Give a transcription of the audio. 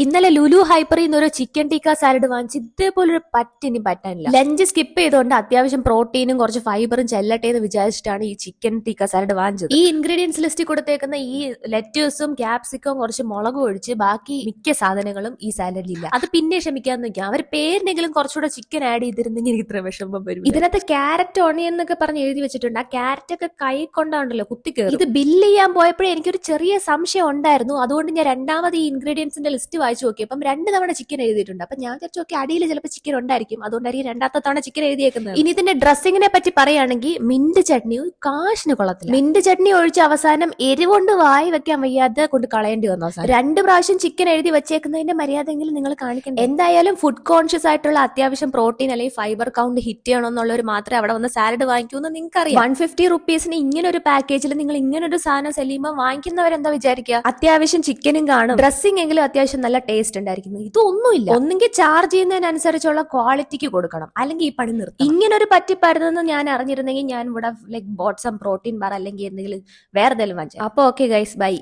ഇന്നലെ ലുലു ഹൈപ്പറിൽ നിന്ന് ഒരു ചിക്കൻ ടീക്ക സാലഡ് വാങ്ങിച്ച് ഇതേപോലൊരു പറ്റിനി പറ്റാനില്ല. ലഞ്ച് സ്കിപ്പ് ചെയ്തുകൊണ്ട് അത്യാവശ്യം പ്രോട്ടീനും കുറച്ച് ഫൈബറും ചെല്ലട്ടെ എന്ന് വിചാരിച്ചിട്ടാണ് ഈ ചിക്കൻ ടീക്ക സാലഡ് വാങ്ങിച്ചത്. ഈ ഇൻഗ്രീഡിയൻസ് ലിസ്റ്റിൽ കൊടുത്തേക്കുന്ന ഈ ലെറ്റ്യൂസും ക്യാപ്സിക്കും കുറച്ച് മുളകും ഒഴിച്ച് ബാക്കി മിക്ക സാധനങ്ങളും ഈ സാലഡിലില്ല. അത് പിന്നെ ക്ഷമിക്കാന്ന് നോക്കിയാൽ അവർ പേരിനെങ്കിലും കുറച്ചുകൂടെ ചിക്കൻ ആഡ് ചെയ്തിരുന്നെങ്കിൽ എനിക്ക് ഇത്ര വിഷമം വരും. ഇതിനകത്ത് ക്യാരറ്റ് ഓണിയൻ എന്നൊക്കെ പറഞ്ഞ് എഴുതി വെച്ചിട്ടുണ്ട്. ആ ക്യാരറ്റ് ഒക്കെ കൈ കൊണ്ടാണല്ലോ കുത്തിക്കേറും. ഇത് ബില്ല് ചെയ്യാൻ പോയപ്പോഴേ എനിക്കൊരു ചെറിയ സംശയം ഉണ്ടായിരുന്നു. അതുകൊണ്ട് ഞാൻ രണ്ടാമത് ഈ ഇൻഗ്രീഡിയൻസിന്റെ ലിസ്റ്റ് വായിച്ചു നോക്കിയപ്പം 2 തവണ ചിക്കൻ എഴുതിയിട്ടുണ്ട്. അപ്പൊ ഞാൻ വിചാരിച്ചു ഓക്കെ അടിയിൽ ചിലപ്പോൾ ചിക്കൻ ഉണ്ടായിരിക്കും, അതുകൊണ്ടായിരിക്കും രണ്ടാമത്തെ തവണ ചിക്കൻ എഴുതിയേക്കുന്നത്. ഇനി ഇതിന്റെ ഡ്രസ്സിങ്ങിനെ പറ്റി പറയുകയാണെങ്കിൽ മിന്റ് ചട്നി കാശിന് കൊള്ളത്തില്ല. മിന്റ് ചട്നി ഒഴിച്ച് അവസാനം എരിവുകൊണ്ട് വായി വെക്കാൻ വയ്യാതെ കൊണ്ട് കളയേണ്ടി വന്നു. അവസാനം 2 പ്രാവശ്യം ചിക്കൻ എഴുതി വെച്ചേക്കുന്നതിന്റെ മര്യാദയെങ്കിലും നിങ്ങൾ കാണിക്കണം. എന്തായാലും ഫുഡ് കോൺഷ്യസ് ആയിട്ടുള്ള അത്യാവശ്യം പ്രോട്ടീൻ അല്ലെങ്കിൽ ഫൈബർ കൗണ്ട് ഹിറ്റ് ചെയ്യണമെന്നുള്ളവർ മാത്രമേ അവിടെ വന്ന് സാലഡ് വാങ്ങിക്കൂന്ന് നിങ്ങൾക്കറിയാം. 150 റുപ്പീസിന് ഇങ്ങനെ ഒരു പാക്കേജിൽ നിങ്ങൾ ഇങ്ങനെ ഒരു സാധനം സെല്ലുമ്പോൾ വാങ്ങിക്കുന്നവരെന്താ വിചാരിക്കുക? അത്യാവശ്യം ചിക്കനും കാണും, ഡ്രസ്സിംഗ് എങ്കിലും അത്യാവശ്യം നല്ല ടേസ്റ്റ് ഉണ്ടായിരിക്കുന്നു. ഇതൊന്നുമില്ല. ഒന്നെങ്കിൽ ചാർജ് ചെയ്യുന്നതിനനുസരിച്ചുള്ള ക്വാളിറ്റിക്ക് കൊടുക്കണം, അല്ലെങ്കിൽ ഈ പണി നിർത്തും. ഇങ്ങനെ ഒരു പറ്റിപ്പരുതെന്ന് ഞാൻ അറിഞ്ഞിരുന്നെങ്കിൽ ഞാൻ ഇവിടെ like bought some protein bar അല്ലെങ്കിൽ എന്തെങ്കിലും വേറെ എന്തെങ്കിലും വാങ്ങിച്ചു. അപ്പൊ ഓക്കെ ഗൈസ്, ബൈ.